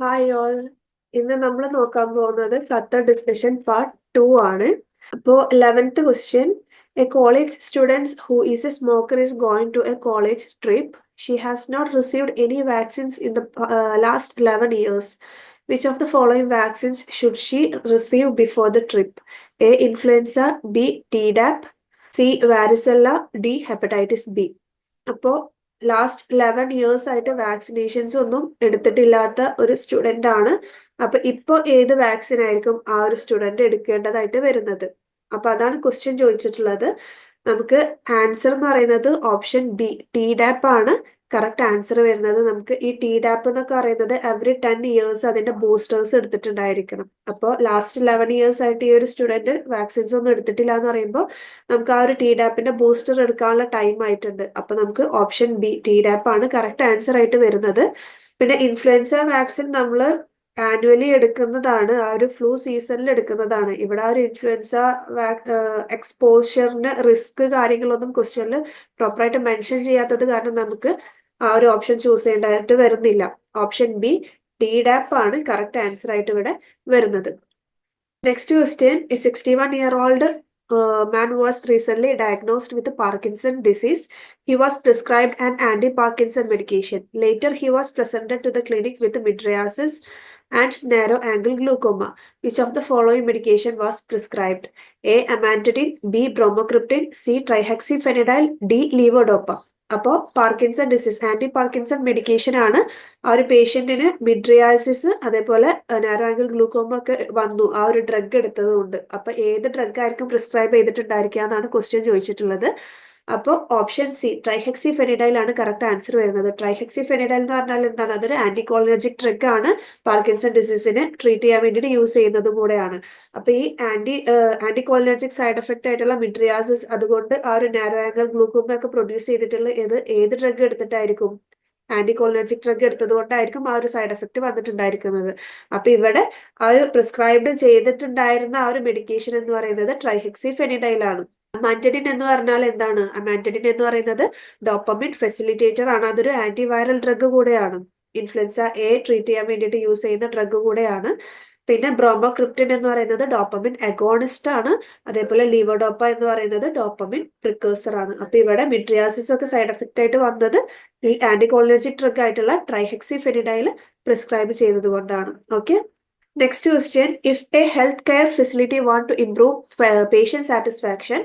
Hi all. ഇന്ന് നമ്മൾ നോക്കാൻ പോകുന്നത് ഖത്തർ ഡിസ്കഷൻ പാർട്ട് 2 ആണ്. അപ്പോൾ 11th question, a college student who is a smoker is going to a college trip. She has not received any vaccines in the last 11 years. Which of the following vaccines should she receive before the trip? A influenza, B Tdap, C varicella, D hepatitis B. അപ്പോൾ last 11 years ആയിട്ട് vaccinations ഒന്നും എടുത്തിട്ടില്ലാത്ത ഒരു student ആണ്. അപ്പൊ ഇപ്പൊ ഏത് vaccine ആയിരിക്കും ആ ഒരു സ്റ്റുഡന്റ് എടുക്കേണ്ടതായിട്ട് വരുന്നത്? അപ്പൊ അതാണ് ക്വസ്റ്റ്യൻ ചോദിച്ചിട്ടുള്ളത്. നമുക്ക് ആൻസർ എന്ന് പറയുന്നത് ഓപ്ഷൻ ബി ടിഡാപ്പ് ആണ് കറക്റ്റ് ആൻസർ വരുന്നത്. നമുക്ക് ഈ ടിഡാപ്പ് എന്നൊക്കെ പറയുന്നത് എവറി 10 ഇയേഴ്സ് അതിന്റെ ബൂസ്റ്റേഴ്സ് എടുത്തിട്ടുണ്ടായിരിക്കണം. അപ്പോൾ ലാസ്റ്റ് 11 ഇയേഴ്സ് ആയിട്ട് ഈ ഒരു സ്റ്റുഡന്റ് വാക്സിൻസ് ഒന്നും എടുത്തിട്ടില്ല എന്ന് പറയുമ്പോൾ നമുക്ക് ആ ഒരു ടിഡാപ്പിന്റെ ബൂസ്റ്റർ എടുക്കാനുള്ള ടൈം ആയിട്ടുണ്ട്. അപ്പൊ നമുക്ക് ഓപ്ഷൻ ബി ടിഡാപ്പ് ആണ് കറക്റ്റ് ആൻസർ ആയിട്ട് വരുന്നത്. പിന്നെ ഇൻഫ്ലുവൻസ വാക്സിൻ നമ്മൾ ആനുവലി എടുക്കുന്നതാണ്, ആ ഒരു ഫ്ലൂ സീസണിൽ എടുക്കുന്നതാണ്. ഇവിടെ ആ ഒരു ഇൻഫ്ലുവൻസ എക്സ്പോഷറിന് റിസ്ക് കാര്യങ്ങളൊന്നും ക്വസ്റ്റ്യനിൽ പ്രോപ്പറായിട്ട് മെൻഷൻ ചെയ്യാത്തത് കാരണം നമുക്ക് ആ ഒരു ഓപ്ഷൻ ചൂസ് ചെയ്യേണ്ടതായിട്ട് വരുന്നില്ല. ഓപ്ഷൻ ബി ടിഡാപ്പ് ആണ് കറക്റ്റ് ആൻസർ ആയിട്ട് ഇവിടെ വരുന്നത്. Next question, a 61-year-old man was recently diagnosed with Parkinson's disease. He was prescribed an anti-Parkinson medication. Later, he was presented to the clinic with mydriasis and narrow-angle glaucoma. Which of the following medication was prescribed? A. Amantadine, B. Bromocriptine, C. Trihexyphenidyl, D. Levodopa. അപ്പോൾ Parkinson disease anti Parkinson medication ആണ് ആ ഒരു പേഷ്യന്റിന് മിഡ്രിയാസിസ് അതേപോലെ narrow angle glaucoma ഒക്കെ വന്നു ആ ഒരു drug എടുത്തത് കൊണ്ട്. അപ്പൊ ഏത് ഡ്രഗ് ആയിരിക്കും പ്രിസ്ക്രൈബ് ചെയ്തിട്ടുണ്ടായിരിക്കുക എന്നാണ് ക്വസ്റ്റ്യൻ ചോദിച്ചിട്ടുള്ളത്. അപ്പോൾ ഓപ്ഷൻ സി ട്രൈഹെക്സിഫെനിഡൈൽ ആണ് കറക്റ്റ് ആൻസർ വരുന്നത്. ട്രൈഹെക്സിഫെനിഡൈൽ എന്ന് പറഞ്ഞാൽ എന്താണ്? അതൊരു ആന്റികോളിനർജിക് ഡ്രഗ് ആണ്. പാർക്കിൻസൺ ഡിസീസിനെ ട്രീറ്റ് ചെയ്യാൻ വേണ്ടിയിട്ട് യൂസ് ചെയ്യുന്നതും കൂടെയാണ്. അപ്പൊ ഈ ആന്റികോളിനർജിക് സൈഡ് എഫക്റ്റ് ആയിട്ടുള്ള മിഡ്രിയാസിസ് അതുകൊണ്ട് ആ ഒരു നാരോ ആംഗിൾ ഗ്ലൂക്കോമ ഒക്കെ പ്രൊഡ്യൂസ് ചെയ്തിട്ടുള്ള ഏത് ഡ്രഗ് എടുത്തിട്ടായിരിക്കും? ആന്റികോളിനർജിക് ഡ്രഗ് എടുത്തത് കൊണ്ടായിരിക്കും ആ ഒരു സൈഡ് എഫക്ട് വന്നിട്ടുണ്ടായിരിക്കുന്നത്. അപ്പൊ ഇവിടെ ആ ഒരു പ്രിസ്ക്രൈബ്ഡ് ചെയ്തിട്ടുണ്ടായിരുന്ന ആ ഒരു മെഡിക്കേഷൻ എന്ന് പറയുന്നത് ട്രൈഹെക്സിഫെനിഡൈൽ ആണ്. അമാന്റഡിൻ എന്ന് പറഞ്ഞാൽ എന്താണ്? അമാന്റഡിൻ എന്ന് പറയുന്നത് ഡോപ്പമിൻ ഫെസിലിറ്റേറ്റർ ആണ്. അതൊരു ആന്റിവൈറൽ ഡ്രഗ് കൂടെയാണ്. ഇൻഫ്ലുവൻസ എ ട്രീറ്റ് ചെയ്യാൻ വേണ്ടിയിട്ട് യൂസ് ചെയ്യുന്ന ഡ്രഗ് കൂടെയാണ്. പിന്നെ ബ്രോമോക്രിപ്റ്റിൻ എന്ന് പറയുന്നത് ഡോപ്പമിൻ അഗോണിസ്റ്റ് ആണ്. അതേപോലെ ലീവോഡോപ്പ എന്ന് പറയുന്നത് ഡോപ്പമിൻ പ്രിക്കേഴ്സർ ആണ്. അപ്പൊ ഇവിടെ മിഡ്രിയാസിസ് ഒക്കെ സൈഡ് എഫക്റ്റ് ആയിട്ട് വന്നത് ഈ ആന്റികോളിനർജിക് ഡ്രഗ് ആയിട്ടുള്ള ട്രൈഹെക്സിഫെനിഡൈൽ പ്രിസ്ക്രൈബ് ചെയ്തത് കൊണ്ടാണ്. Okay. Next question, if a healthcare facility want to improve patient satisfaction,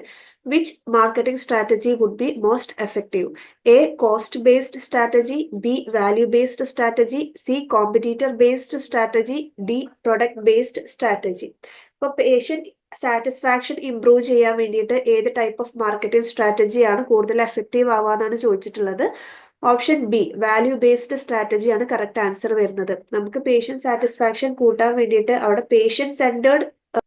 which marketing strategy would be most effective? A. Cost-based strategy, B. Value-based strategy, C. Competitor-based strategy, D. Product-based strategy. ഇപ്പോൾ patient satisfaction improve ചെയ്യാൻ വേണ്ടിയിട്ട് ഏത് type of marketing സ്ട്രാറ്റജിയാണ് കൂടുതൽ effective ആവാന്നാണ് ചോദിച്ചിട്ടുള്ളത്. Option B value based സ്ട്രാറ്റജിയാണ് correct answer വരുന്നത്. നമുക്ക് പേഷ്യന്റ് സാറ്റിസ്ഫാക്ഷൻ കൂട്ടാൻ വേണ്ടിയിട്ട് അവിടെ പേഷ്യന്റ് സെന്റേർഡ്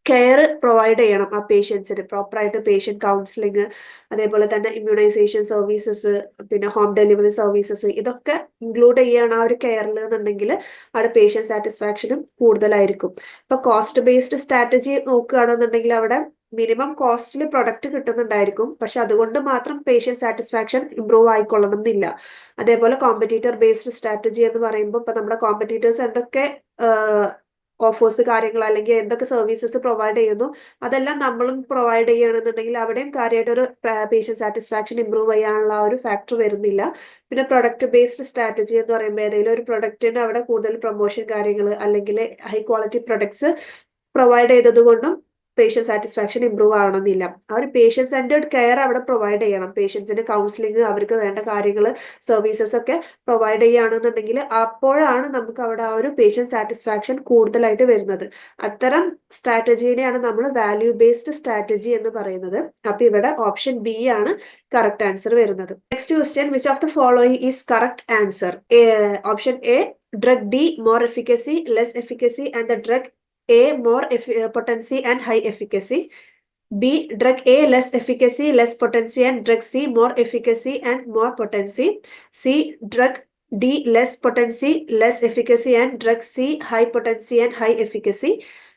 കെയർ പ്രൊവൈഡ് ചെയ്യണം. ആ പേഷ്യൻസിന് പ്രോപ്പറായിട്ട് പേഷ്യന്റ് കൗൺസിലിംഗ്, അതേപോലെ തന്നെ ഇമ്മ്യൂണൈസേഷൻ സർവീസസ്, പിന്നെ ഹോം ഡെലിവറി സർവീസസ്, ഇതൊക്കെ ഇൻക്ലൂഡ് ചെയ്യണം ആ ഒരു കെയറിൽ എന്നുണ്ടെങ്കിൽ അവിടെ പേഷ്യന്റ് സാറ്റിസ്ഫാക്ഷനും കൂടുതലായിരിക്കും. ഇപ്പൊ കോസ്റ്റ് ബേസ്ഡ് സ്ട്രാറ്റജി നോക്കുകയാണെന്നുണ്ടെങ്കിൽ അവിടെ മിനിമം കോസ്റ്റിൽ പ്രൊഡക്റ്റ് കിട്ടുന്നുണ്ടായിരിക്കും, പക്ഷെ അതുകൊണ്ട് മാത്രം പേഷ്യന്റ് സാറ്റിസ്ഫാക്ഷൻ ഇംപ്രൂവ് ആയിക്കൊള്ളണം എന്നില്ല. അതേപോലെ കോമ്പറ്റീറ്റർ ബേസ്ഡ് സ്ട്രാറ്റജി എന്ന് പറയുമ്പോൾ ഇപ്പൊ നമ്മുടെ കോമ്പറ്റീറ്റേഴ്സ് എന്തൊക്കെ ഓഫേഴ്സ് കാര്യങ്ങൾ അല്ലെങ്കിൽ എന്തൊക്കെ സർവീസസ് പ്രൊവൈഡ് ചെയ്യുന്നു അതെല്ലാം നമ്മളും പ്രൊവൈഡ് ചെയ്യുകയാണെന്നുണ്ടെങ്കിൽ അവിടെയും കാര്യമായിട്ട് ഒരു പേഷ്യന്റ് സാറ്റിസ്ഫാക്ഷൻ ഇംപ്രൂവ് ചെയ്യാനുള്ള ഒരു ഫാക്ടർ വരുന്നില്ല. പിന്നെ പ്രൊഡക്റ്റ് ബേസ്ഡ് സ്ട്രാറ്റജി എന്ന് പറയുമ്പോൾ ഏതെങ്കിലും ഒരു പ്രൊഡക്റ്റിന് അവിടെ കൂടുതൽ പ്രൊമോഷൻ കാര്യങ്ങൾ അല്ലെങ്കിൽ ഹൈ ക്വാളിറ്റി പ്രൊഡക്ട്സ് പ്രൊവൈഡ് ചെയ്തത് കൊണ്ടും പേഷ്യന്റ് സാറ്റിസ്ഫാക്ഷൻ ഇംപ്രൂവ് ആവണമെന്നില്ല. ആ ഒരു പേഷ്യന്റ് സെന്റേർഡ് കെയർ അവിടെ പ്രൊവൈഡ് ചെയ്യണം. പേഷ്യൻസിന് കൗൺസിലിംഗ്, അവർക്ക് വേണ്ട കാര്യങ്ങൾ, സർവീസസ് ഒക്കെ പ്രൊവൈഡ് ചെയ്യുകയാണെന്നുണ്ടെങ്കിൽ അപ്പോഴാണ് നമുക്ക് അവിടെ ആ ഒരു പേഷ്യന്റ് സാറ്റിസ്ഫാക്ഷൻ കൂടുതലായിട്ട് വരുന്നത്. അത്തരം സ്ട്രാറ്റജീനെയാണ് നമ്മൾ വാല്യൂ ബേസ്ഡ് സ്ട്രാറ്റജി എന്ന് പറയുന്നത്. അപ്പൊ ഇവിടെ ഓപ്ഷൻ ബി ആണ് കറക്റ്റ് ആൻസർ വരുന്നത്. Next question, which of the following is correct answer? Option A drug D more efficacy less efficacy and the drug A more potency and high efficacy. B drug A less efficacy, less potency, and drug C more efficacy and more potency. C drug D less potency, less efficacy, and drug C high potency and high efficacy.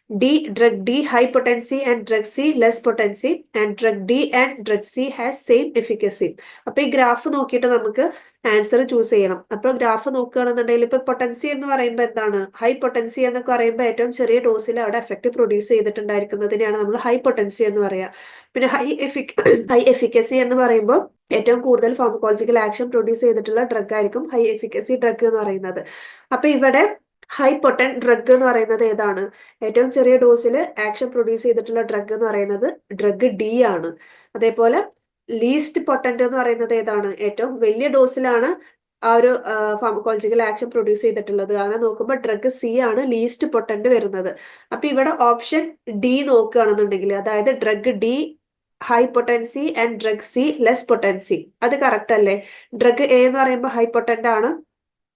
D, drug D high potency and drug C less potency and drug D and drug C has same efficacy. അപ്പൊ ഈ graph നോക്കിയിട്ട് നമുക്ക് answer choose ചെയ്യണം. അപ്പോൾ graph നോക്കുകയാണെന്നുണ്ടെങ്കിൽ ഇപ്പൊ potency എന്ന് പറയുമ്പോൾ എന്താണ്, ഹൈ പൊട്ടൻസി എന്നൊക്കെ പറയുമ്പോൾ ഏറ്റവും ചെറിയ ഡോസിൽ അവിടെ എഫക്ട് പ്രൊഡ്യൂസ് ചെയ്തിട്ടുണ്ടായിരിക്കുന്നതിനെയാണ് നമ്മൾ ഹൈ പൊട്ടൻസി എന്ന് പറയുക. പിന്നെ ഹൈ എഫിക്കസി എന്ന് പറയുമ്പോൾ ഏറ്റവും കൂടുതൽ ഫാർമക്കോളജിക്കൽ ആക്ഷൻ പ്രൊഡ്യൂസ് ചെയ്തിട്ടുള്ള ഡ്രഗ് ആയിരിക്കും ഹൈ എഫിക്കസി ഡ്രഗ് എന്ന് പറയുന്നത്. അപ്പൊ ഇവിടെ ഹൈ പൊട്ടൻ ഡ്രഗ് എന്ന് പറയുന്നത് ഏതാണ്, ഏറ്റവും ചെറിയ ഡോസിൽ ആക്ഷൻ പ്രൊഡ്യൂസ് ചെയ്തിട്ടുള്ള ഡ്രഗ് എന്ന് പറയുന്നത് ഡ്രഗ് ഡി ആണ്. അതേപോലെ ലീസ്റ്റ് പൊട്ടന്റ് എന്ന് പറയുന്നത് ഏതാണ്, ഏറ്റവും വലിയ ഡോസിലാണ് ആ ഒരു ഫാർമക്കോളജിക്കൽ ആക്ഷൻ പ്രൊഡ്യൂസ് ചെയ്തിട്ടുള്ളത്. അങ്ങനെ നോക്കുമ്പോൾ ഡ്രഗ് സി ആണ് ലീസ്റ്റ് പൊട്ടന്റ് വരുന്നത്. അപ്പൊ ഇവിടെ ഓപ്ഷൻ ഡി നോക്കുകയാണെന്നുണ്ടെങ്കിൽ, അതായത് drug D high potency and drug C less potency, അത് കറക്റ്റ് അല്ലേ? ഡ്രഗ് എ എന്ന് പറയുമ്പോൾ ഹൈ പൊട്ടന്റ് ആണ്,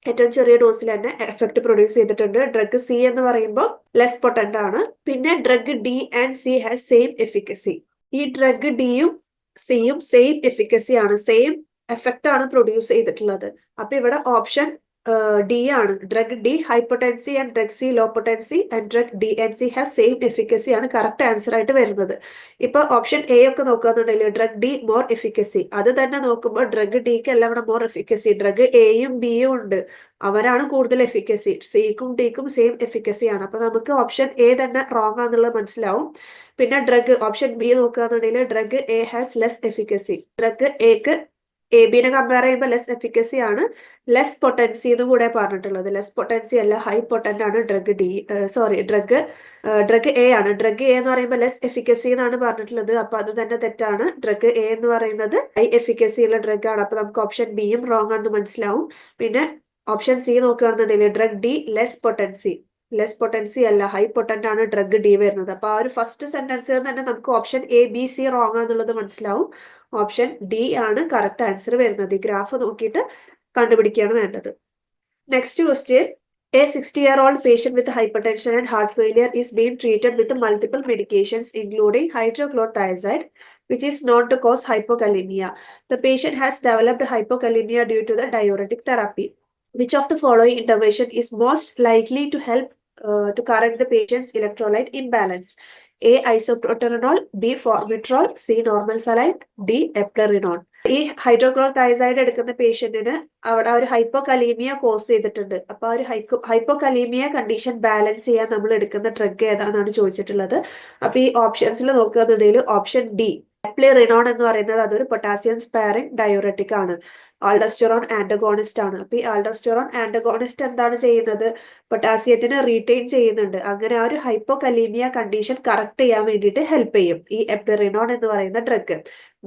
ഏറ്റവും ചെറിയ ഡോസിൽ തന്നെ എഫക്ട് പ്രൊഡ്യൂസ് ചെയ്തിട്ടുണ്ട്. ഡ്രഗ് സി എന്ന് പറയുമ്പോൾ ലെസ് പൊട്ടന്റ് ആണ്. പിന്നെ drug D and C has same efficacy. ഈ ഡ്രഗ് ഡിയും സിയും സെയിം എഫിക്കസി ആണ്, സെയിം എഫക്റ്റ് ആണ് പ്രൊഡ്യൂസ് ചെയ്തിട്ടുള്ളത്. അപ്പൊ ഇവിടെ ഓപ്ഷൻ ഡി ആണ്, drug D high potency and drug C low potency and drug D and C have same efficacy ആണ് കറക്റ്റ് ആൻസർ ആയിട്ട് വരുന്നത്. ഇപ്പൊ ഓപ്ഷൻ എ ഒക്കെ നോക്കുകയാണെന്നുണ്ടെങ്കിൽ ഡ്രഗ് ഡി മോർ എഫിക്കസി, അത് തന്നെ നോക്കുമ്പോൾ ഡ്രഗ് ഡിക്ക് അല്ല ഇവിടെ മോർ എഫിക്കസി, ഡ്രഗ് എയും ബിയും ഉണ്ട്, അവരാണ് കൂടുതൽ എഫിക്കസി. സിക്കും ഡിക്കും സെയിം എഫിക്കസി ആണ്. അപ്പൊ നമുക്ക് ഓപ്ഷൻ എ തന്നെ റോങ് ആണെന്നുള്ളത് മനസ്സിലാവും. പിന്നെ ഡ്രഗ് ഓപ്ഷൻ ബി നോക്കുകയാണെന്നുണ്ടെങ്കിൽ drug A has less efficacy, drug എക്ക് എ ബിനെ കമ്പയർ ചെയ്യുമ്പോൾ ലെസ് എഫിക്കസി ആണ്, ലെസ് പൊട്ടൻസി എന്ന് കൂടെ പറഞ്ഞിട്ടുള്ളത്. ലെസ് പൊട്ടൻസി അല്ല, ഹൈ പൊട്ടന്റ് ആണ് drug D, sorry drug A ആണ്. ഡ്രഗ് എ എന്ന് പറയുമ്പോൾ ലെസ് എഫിക്കസി എന്നാണ് പറഞ്ഞിട്ടുള്ളത്. അപ്പൊ അത് തന്നെ തെറ്റാണ്. ഡ്രഗ് എ എന്ന് പറയുന്നത് ഹൈ എഫിക്കസി ഉള്ള ഡ്രഗ് ആണ്. അപ്പൊ നമുക്ക് ഓപ്ഷൻ ബിയും റോങ് ആണെന്ന് മനസ്സിലാവും. പിന്നെ ഓപ്ഷൻ സി നോക്കുകയാണെന്നുണ്ടെങ്കിൽ drug D less potency, less potency അല്ല, ഹൈ പൊട്ടന്റ് ആണ് ഡ്രഗ് ഡി വരുന്നത്. അപ്പൊ ആ ഒരു ഫസ്റ്റ് സെന്റൻസിൽ തന്നെ നമുക്ക് option A B C wrong ആണെന്നുള്ളത് മനസ്സിലാവും. ഓപ്ഷൻ ഡി ആണ് കറക്റ്റ് ആൻസർ വരുന്നത്. ഈ ഗ്രാഫ് നോക്കിയിട്ട് കണ്ടുപിടിക്കുകയാണ് വേണ്ടത്. Next question, a 60-year-old patient with hypertension and heart failure is being treated with multiple medications including hydrochlorothiazide, which is known to cause hypokalemia. The patient has developed hypokalemia due to the diuretic therapy. Which of the following intervention is most likely to help to correct the patient's electrolyte imbalance? A. Isoproterenol, B. Formoterol, C. Normal saline, D. Eplerenone. ഈ ഹൈഡ്രോക്ലോറോതൈസൈഡ് എടുക്കുന്ന പേഷ്യന്റിന് അവിടെ ഒരു hypokalaemia cos ചെയ്തിട്ടുണ്ട്. അപ്പൊ ആ ഒരു hypokalaemia condition balance ചെയ്യാൻ നമ്മൾ എടുക്കുന്ന ഡ്രഗ് ഏതാണെന്നാണ് ചോദിച്ചിട്ടുള്ളത്. അപ്പൊ ഈ ഓപ്ഷൻസിൽ നോക്കുകയാണെന്നുണ്ടെങ്കിൽ ഓപ്ഷൻ ഡി എപ്ലിറിനോൺ എന്ന് പറയുന്നത് അതൊരു പൊട്ടാസ്യം സ്പാരിംഗ് ഡയോററ്റിക് ആണ്, ആൾഡോസ്റ്റെറോൺ ആന്റഗോണിസ്റ്റ് ആണ്. അപ്പൊ ഈ ആൾഡോസ്റ്റെറോൺ ആന്റഗോണിസ്റ്റ് എന്താണ് ചെയ്യുന്നത്, പൊട്ടാസ്യത്തിനെ റീറ്റെയിൻ ചെയ്യുന്നുണ്ട്. അങ്ങനെ ആ ഒരു ഹൈപ്പോകലീമിയ കണ്ടീഷൻ കറക്റ്റ് ചെയ്യാൻ വേണ്ടിയിട്ട് ഹെൽപ്പ് ചെയ്യും ഈ എപ്ലിറിനോൺ എന്ന് പറയുന്ന ഡ്രഗ്.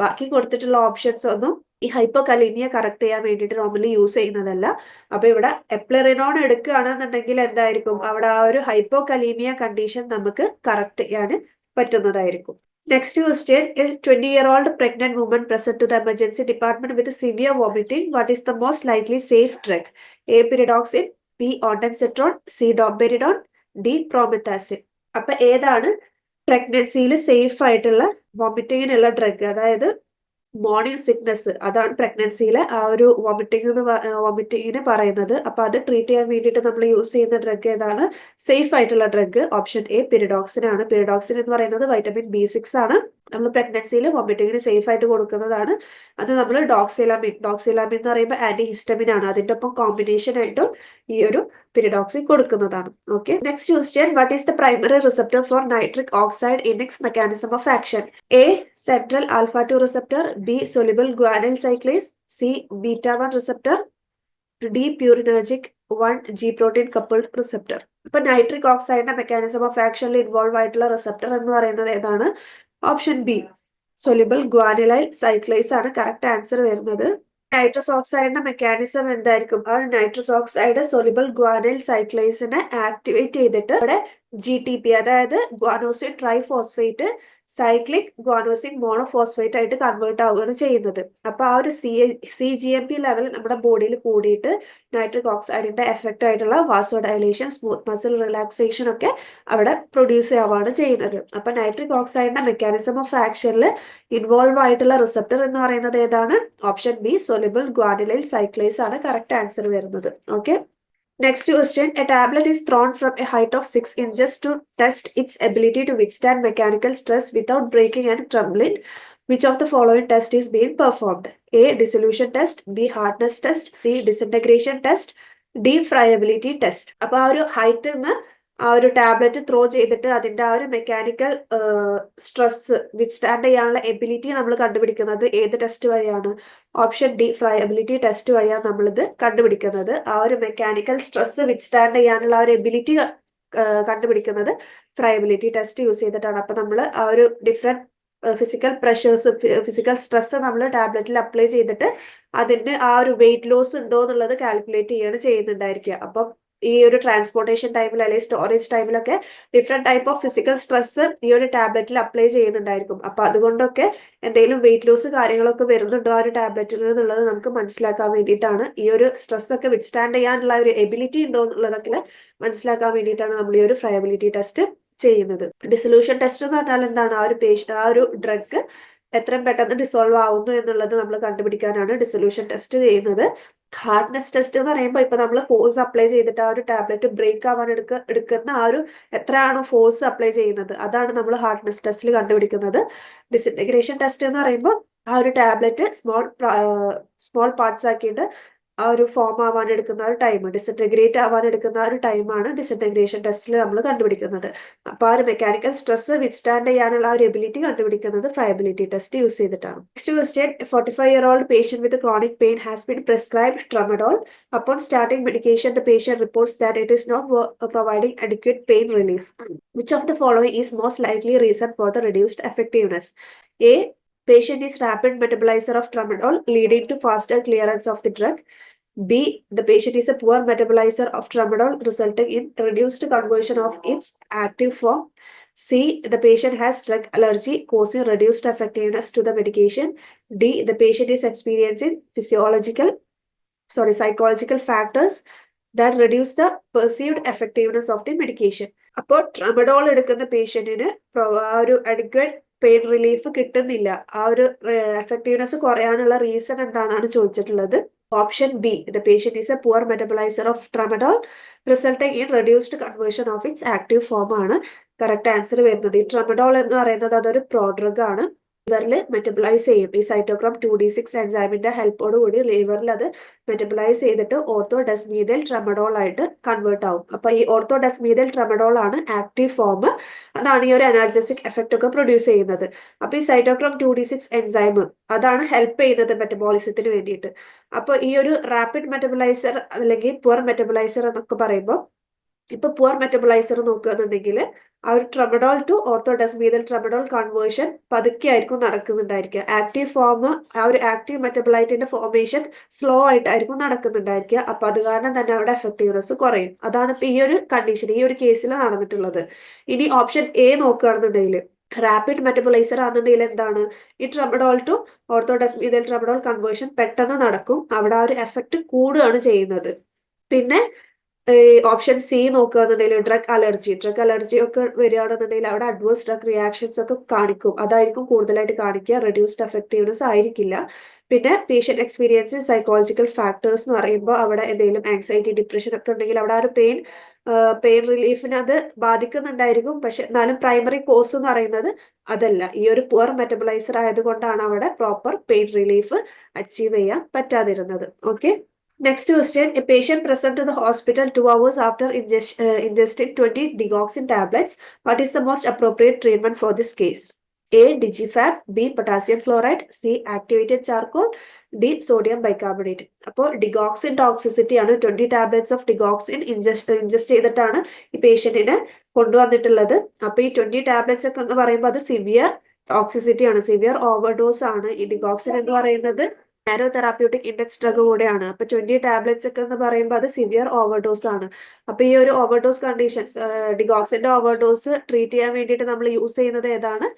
ബാക്കി കൊടുത്തിട്ടുള്ള ഓപ്ഷൻസ് ഒന്നും ഈ ഹൈപ്പോകലീമിയ കറക്റ്റ് ചെയ്യാൻ വേണ്ടിയിട്ട് നോർമലി യൂസ് ചെയ്യുന്നതല്ല. അപ്പൊ ഇവിടെ എപ്ലിറിനോൺ എടുക്കുകയാണെന്നുണ്ടെങ്കിൽ എന്തായിരിക്കും, അവിടെ ആ ഒരു ഹൈപ്പോകലീമിയ കണ്ടീഷൻ നമുക്ക് കറക്റ്റ് ചെയ്യാൻ പറ്റുന്നതായിരിക്കും. Next question, a 20-year-old pregnant woman present to the emergency department with severe vomiting. What is the most likely safe drug? A. Pyridoxine, B. Ondansetron, C. Domperidone, D. Promethazine. അപ്പൊ ഏതാണ് പ്രഗ്നൻസിയിൽ safe ആയിട്ടുള്ള വോമിറ്റിങ്ങിനുള്ള drug? അതായത് morning sickness, അതാണ് പ്രഗ്നൻസിയിലെ ആ ഒരു വോമിറ്റിങ്ങിന് പറയുന്നത്. അപ്പൊ അത് ട്രീറ്റ് ചെയ്യാൻ വേണ്ടിയിട്ട് നമ്മൾ യൂസ് ചെയ്യുന്ന ഡ്രഗ് ഏതാണ്, സേഫ് ആയിട്ടുള്ള ഡ്രഗ്? ഓപ്ഷൻ എ പിരിഡോക്സിൻ ആണ്. പിരിഡോക്സിൻ എന്ന് പറയുന്നത് വൈറ്റമിൻ B6 ആണ്. നമ്മൾ പ്രഗ്നൻസിയിൽ വോമിറ്റിങ്ങിന് സേഫ് ആയിട്ട് കൊടുക്കുന്നതാണ്. അത് നമ്മൾ ഡോക്സിലാമിൻ എന്ന് പറയുമ്പോൾ ആന്റി ഹിസ്റ്റമിൻ ആണ്, അതിന്റെ ഒപ്പം കോമ്പിനേഷൻ ആയിട്ടും ഈ ഒരു പിരിഡോക്സിൻ കൊടുക്കുന്നതാണ്. Okay, next question, what is the primary receptor for nitric oxide in its mechanism of action? A. Central alpha 2 receptor, B. soluble guanyl cyclase, C. beta 1 receptor, D. Purinergic 1 G protein coupled receptor. ഇപ്പൊ nitric ഓക്സൈഡിന്റെ mechanism of ആക്ഷനിൽ involve ആയിട്ടുള്ള receptor എന്ന് പറയുന്നത് ഏതാണ്? Option B soluble guanylyl cyclase ആണ് correct answer വരുന്നത്. Nitrous ഓക്സൈഡിന്റെ മെക്കാനിസം എന്തായിരിക്കും? ആ nitrous oxide soluble guanyl cyclaseനെ activate ചെയ്തിട്ട് ഇവിടെ GTP, അതായത് guanosine triphosphate cyclic guanosine monophosphate ആയിട്ട് കൺവേർട്ട് ആവുകയാണ് ചെയ്യുന്നത്. അപ്പൊ ആ ഒരു CGMP ലെവൽ നമ്മുടെ ബോഡിയിൽ കൂടിയിട്ട് നൈട്രിക് ഓക്സൈഡിന്റെ എഫക്റ്റ് ആയിട്ടുള്ള വാസോഡൈലേഷൻ, സ്മൂത്ത് മസിൽ റിലാക്സേഷൻ ഒക്കെ അവിടെ പ്രൊഡ്യൂസ് ആവുകയാണ് ചെയ്യുന്നത്. അപ്പൊ നൈട്രിക് ഓക്സൈഡിന്റെ മെക്കാനിസം ഓഫ് ആക്ഷനിൽ ഇൻവോൾവ് ആയിട്ടുള്ള റിസപ്റ്റർ എന്ന് പറയുന്നത് ഏതാണ്? Option B soluble guanylyl cyclase ആണ് കറക്റ്റ് ആൻസർ വരുന്നത്. Okay, Next question. A tablet is thrown from a height of 6 inches to test its ability to withstand mechanical stress without breaking and crumbling. Which of the following test is being performed? A. Dissolution test. B. Hardness test. C. Disintegration test. D. Friability test. അപ്പോൾ ആ ഒരു ഹൈറ്റിൽ നിന്ന് ആ ഒരു tablet throw ചെയ്തിട്ട് അതിന്റെ ആ ഒരു മെക്കാനിക്കൽ സ്ട്രെസ് വിത്ത്സ്റ്റാൻഡ് ചെയ്യാനുള്ള എബിലിറ്റി നമ്മൾ കണ്ടുപിടിക്കുന്നത് ഏത് ടെസ്റ്റ് വഴിയാണ്? ഓപ്ഷൻ ഡി, ഫ്രയബിലിറ്റി ടെസ്റ്റ് വഴിയാണ് നമ്മളിത് കണ്ടുപിടിക്കുന്നത്. ആ ഒരു മെക്കാനിക്കൽ സ്ട്രെസ് വിത്ത്സ്റ്റാൻഡ് ചെയ്യാനുള്ള ആ ഒരു എബിലിറ്റി കണ്ടുപിടിക്കുന്നത് ഫ്രയബിലിറ്റി ടെസ്റ്റ് യൂസ് ചെയ്തിട്ടാണ്. അപ്പൊ നമ്മൾ ആ ഒരു different physical pressures, physical stress നമ്മൾ ടാബ്ലറ്റിൽ അപ്ലൈ ചെയ്തിട്ട് അതിന്റെ ആ ഒരു വെയിറ്റ് ലോസ് ഉണ്ടോ എന്നുള്ളത് കാൽക്കുലേറ്റ് ചെയ്യാണ് ചെയ്യുന്നുണ്ടായിരിക്കുക. അപ്പം ഈ ഒരു ട്രാൻസ്പോർട്ടേഷൻ ടൈമിൽ അല്ലെങ്കിൽ സ്റ്റോറേജ് ടൈമിലൊക്കെ different type of physical stress ഈ ഒരു ടാബ്ലറ്റിൽ അപ്ലൈ ചെയ്യുന്നുണ്ടായിരിക്കും. അപ്പൊ അതുകൊണ്ടൊക്കെ എന്തെങ്കിലും വെയിറ്റ് ലോസ് കാര്യങ്ങളൊക്കെ വരുന്നുണ്ടോ ആ ഒരു ടാബ്ലറ്റിൽ എന്നുള്ളത് നമുക്ക് മനസ്സിലാക്കാൻ വേണ്ടിയിട്ടാണ്, ഈ ഒരു സ്ട്രെസ് ഒക്കെ വിത്ത്സ്റ്റാൻഡ് ചെയ്യാനുള്ള ഒരു എബിലിറ്റി ഉണ്ടോ എന്നുള്ളതൊക്കെ മനസ്സിലാക്കാൻ വേണ്ടിയിട്ടാണ് നമ്മൾ ഈ ഒരു ഫ്രയബിലിറ്റി ടെസ്റ്റ് ചെയ്യുന്നത്. ഡിസൊല്യൂഷൻ ടെസ്റ്റ് എന്ന് പറഞ്ഞാൽ എന്താണ്? ആ ഒരു ഡ്രഗ് എത്രയും പെട്ടെന്ന് ഡിസോൾവ് ആവുന്നു എന്നുള്ളത് നമ്മൾ കണ്ടുപിടിക്കാനാണ് ഡിസൊല്യൂഷൻ ടെസ്റ്റ് ചെയ്യുന്നത്. ഹാർഡ്നെസ് ടെസ്റ്റ് എന്ന് പറയുമ്പോൾ ഇപ്പൊ നമ്മൾ ഫോഴ്സ് അപ്ലൈ ചെയ്തിട്ട് ആ ഒരു ടാബ്ലറ്റ് ബ്രേക്ക് ആവാൻ എടുക്കുന്ന ആ ഒരു എത്രയാണോ ഫോഴ്സ് അപ്ലൈ ചെയ്യുന്നത് അതാണ് നമ്മൾ ഹാർഡ്നെസ് ടെസ്റ്റിൽ കണ്ടുപിടിക്കുന്നത്. ഡിസിന്റഗ്രേഷൻ ടെസ്റ്റ് എന്ന് പറയുമ്പോൾ ആ ഒരു ടാബ്ലറ്റ് സ്മോൾ പാർട്സ് ആക്കിയിട്ട് ആ ഒരു ഫോം ആവാൻ എടുക്കുന്ന ഒരു ടൈം, ഡിസിന്റഗ്രേറ്റ് ആവാൻ എടുക്കുന്ന ആ ഒരു ടൈമാണ് ഡിസിന്റഗ്രേഷൻ ടെസ്റ്റിൽ നമ്മൾ കണ്ടുപിടിക്കുന്നത്. അപ്പൊ ആ ഒരു മെക്കാനിക്കൽ സ്ട്രെസ് വിത്ത്സ്റ്റാൻഡ് ചെയ്യാനുള്ള ആ ഒരു എബിലിറ്റി കണ്ടുപിടിക്കുന്നത് ഫ്രയബിലിറ്റി ടെസ്റ്റ് യൂസ് ചെയ്തിട്ടാണ്. Next question. 45-year-old patient with chronic pain has been prescribed tramadol. Upon starting medication, the patient reports that it is not providing adequate pain relief. Which of the following is most likely reason for the reduced effectiveness? A. Patient is rapid metabolizer of tramadol, leading to faster clearance of the drug. B. The patient is a poor metabolizer of tramadol, resulting in reduced conversion of its active form. C. The patient has drug allergy, causing reduced effectiveness to the medication. D. The patient is experiencing psychological factors that reduce the perceived effectiveness of the medication. അപ്പോൾ tramadol എടുക്കുന്ന പേഷ്യന്റിന് ആ ഒരു adequate pain relief കിട്ടുന്നില്ല. ആ ഒരു effectiveness കുറയാനുള്ള reason എന്താണെന്നാണ് ചോദിച്ചിട്ടുള്ളത്. Option B, the patient is a poor metaboliser of tramadol, resulting in reduced conversion of its active form ആണ് കറക്റ്റ് ആൻസർ വരുന്നത്. ഈ ട്രമഡോൾ എന്ന് പറയുന്നത് അതൊരു പ്രോഡ്രഗ് ആണ്. ലിവറിൽ മെറ്റബലൈസ് ചെയ്യും. ഈ സൈറ്റോക്രോം 2D6 എൻസൈമിന്റെ ഹെൽപ്പോട് കൂടി ലിവറിൽ അത് മെറ്റബലൈസ് ചെയ്തിട്ട് ഓർത്തോഡെസ്മീഥൈൽ ട്രമഡോൾ ആയിട്ട് കൺവേർട്ട് ആവും. അപ്പൊ ഈ ഓർത്തോഡെസ്മീഥൈൽ ട്രമഡോൾ ആണ് ആക്റ്റീവ് ഫോം. അതാണ് ഈ ഒരു അനാൽജസിക് എഫക്റ്റ് ഒക്കെ പ്രൊഡ്യൂസ് ചെയ്യുന്നത്. അപ്പൊ ഈ സൈറ്റോക്രോം 2D6 എൻസൈം അതാണ് ഹെൽപ്പ് ചെയ്യുന്നത് മെറ്റബോളിസത്തിന് വേണ്ടിയിട്ട്. അപ്പൊ ഈ ഒരു റാപ്പിഡ് മെറ്റബലൈസർ അല്ലെങ്കിൽ പുവർ മെറ്റബലൈസർ എന്നൊക്കെ പറയുമ്പോൾ, ഇപ്പൊ പുവർ മെറ്റബലൈസർ നോക്കുകയാണെന്നുണ്ടെങ്കിൽ ആ ഒരു ട്രമഡോൾ ടു ഓർത്തോഡെസ്മീഥൈൽ ട്രമഡോൾ കൺവേർഷൻ പതുക്കെ ആയിരിക്കും നടക്കുന്നുണ്ടായിരിക്കുക. ആക്റ്റീവ് ഫോം, ആ ഒരു ആക്റ്റീവ് മെറ്റബലൈറ്റിന്റെ ഫോർമേഷൻ സ്ലോ ആയിട്ടായിരിക്കും നടക്കുന്നുണ്ടായിരിക്കുക. അപ്പൊ അത് കാരണം തന്നെ അവിടെ എഫക്റ്റീവ്നെസ് കുറയും. അതാണ് ഇപ്പൊ ഈ ഒരു കണ്ടീഷൻ, ഈ ഒരു കേസിൽ നടന്നിട്ടുള്ളത്. ഇനി ഓപ്ഷൻ എ നോക്കുകയാണെന്നുണ്ടെങ്കിൽ, റാപ്പിഡ് മെറ്റബലൈസർ ആണെന്നുണ്ടെങ്കിൽ എന്താണ്, ഈ ട്രമഡോൾ ടു ഓർത്തോഡെസ്മീഥൈൽ ട്രമഡോൾ കൺവേർഷൻ പെട്ടെന്ന് നടക്കും. അവിടെ ആ ഒരു എഫക്റ്റ് കൂടുകയാണ് ചെയ്യുന്നത്. പിന്നെ ഓപ്ഷൻ സി നോക്കുകയാണെന്നുണ്ടെങ്കിൽ ഡ്രഗ് അലർജി ഒക്കെ വരികയാണെന്നുണ്ടെങ്കിൽ അവിടെ അഡ്വേഴ്സ് ഡ്രഗ് റിയാക്ഷൻസ് ഒക്കെ കാണിക്കും. അതായിരിക്കും കൂടുതലായിട്ട് കാണിക്കുക, റെഡ്യൂസ്ഡ് എഫക്റ്റീവ്നെസ് ആയിരിക്കില്ല. പിന്നെ പേഷ്യന്റ് എക്സ്പീരിയൻസ് സൈക്കോളജിക്കൽ ഫാക്ടേഴ്സ് എന്ന് പറയുമ്പോൾ അവിടെ എന്തെങ്കിലും ആങ്സൈറ്റി, ഡിപ്രഷൻ ഒക്കെ ഉണ്ടെങ്കിൽ അവിടെ ആ ഒരു പെയിൻ റിലീഫിനെ അത് ബാധിക്കുന്നുണ്ടായിരിക്കും. പക്ഷെ എന്നാലും പ്രൈമറി കോസ് എന്ന് പറയുന്നത് അതല്ല. ഈ ഒരു പുവർ മെറ്റബലൈസർ ആയതുകൊണ്ടാണ് അവിടെ പ്രോപ്പർ പെയിൻ റിലീഫ് അച്ചീവ് ചെയ്യാൻ പറ്റാതിരുന്നത്. Okay. Next question. A patient present to the hospital 2 hours after ingesting 20 digoxin tablets. What is the most appropriate treatment for this case? A. Digifab. B. Potassium chloride. C. Activated charcoal. D. Sodium bicarbonate. അപ്പോൾ digoxin toxicity ആണ്. 20 tablets of digoxin ingest ചെയ്തിട്ടാണ് ഈ പേഷ്യന്റിനെ കൊണ്ടുവന്നിട്ടുള്ളത്. അപ്പൊ ഈ 20 tablets ഒക്കെ എന്ന് പറയുമ്പോൾ അത് സിവിയർ ടോക്സിസിറ്റി ആണ്, സിവിയർ ഓവർഡോസ് ആണ്. ഈ ഡിഗോക്സിൻ എന്ന് പറയുന്നത് നാരോ തെറാപ്യൂട്ടിക് ഇൻഡെക്സ് ഡ്രഗ് കൂടെയാണ്. അപ്പൊ 20 ടാബ്ലറ്റ്സ് ഒക്കെ എന്ന് പറയുമ്പോൾ അത് സിവിയർ ഓവർഡോസ് ആണ്. അപ്പൊ ഈ ഒരു ഓവർഡോസ് കണ്ടീഷൻസ്, ഡിഗോക്സിന്റെ ഓവർഡോസ് ട്രീറ്റ് ചെയ്യാൻ വേണ്ടിയിട്ട് നമ്മൾ യൂസ് ചെയ്യുന്നത് ഏതാണ്?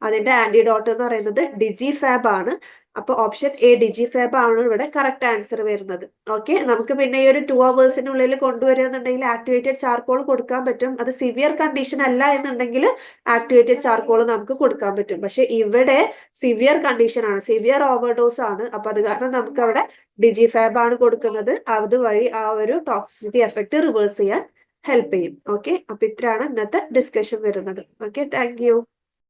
അതിന്റെ ആന്റിഡോട്ട് എന്ന് പറയുന്നത് ഡിജിഫാബ് ആണ്. അപ്പൊ ഓപ്ഷൻ എ ഡിജിഫാബ് ആണ് ഇവിടെ കറക്റ്റ് ആൻസർ വരുന്നത്. ഓക്കെ, നമുക്ക് പിന്നെ ഈ ഒരു 2 അവേഴ്സിനുള്ളിൽ കൊണ്ടുവരികയെന്നുണ്ടെങ്കിൽ ആക്ടിവേറ്റഡ് ചാർക്കോൾ കൊടുക്കാൻ പറ്റും. അത് സിവിയർ കണ്ടീഷൻ അല്ല എന്നുണ്ടെങ്കിൽ ആക്ടിവേറ്റഡ് ചാർക്കോൾ നമുക്ക് കൊടുക്കാൻ പറ്റും. പക്ഷെ ഇവിടെ സിവിയർ കണ്ടീഷൻ ആണ്, സിവിയർ ഓവർഡോസ് ആണ്. അപ്പൊ അത് കാരണം നമുക്ക് അവിടെ ഡിജിഫാബ് ആണ് കൊടുക്കുന്നത്. അതുവഴി ആ ഒരു ടോക്സിസിറ്റി എഫക്ട് റിവേഴ്സ് ചെയ്യാൻ ഹെൽപ്പ് ചെയ്യും. ഓക്കെ, അപ്പൊ ഇത്രയാണ് ഇന്നത്തെ ഡിസ്കഷൻ വരുന്നത്. Okay, thank you.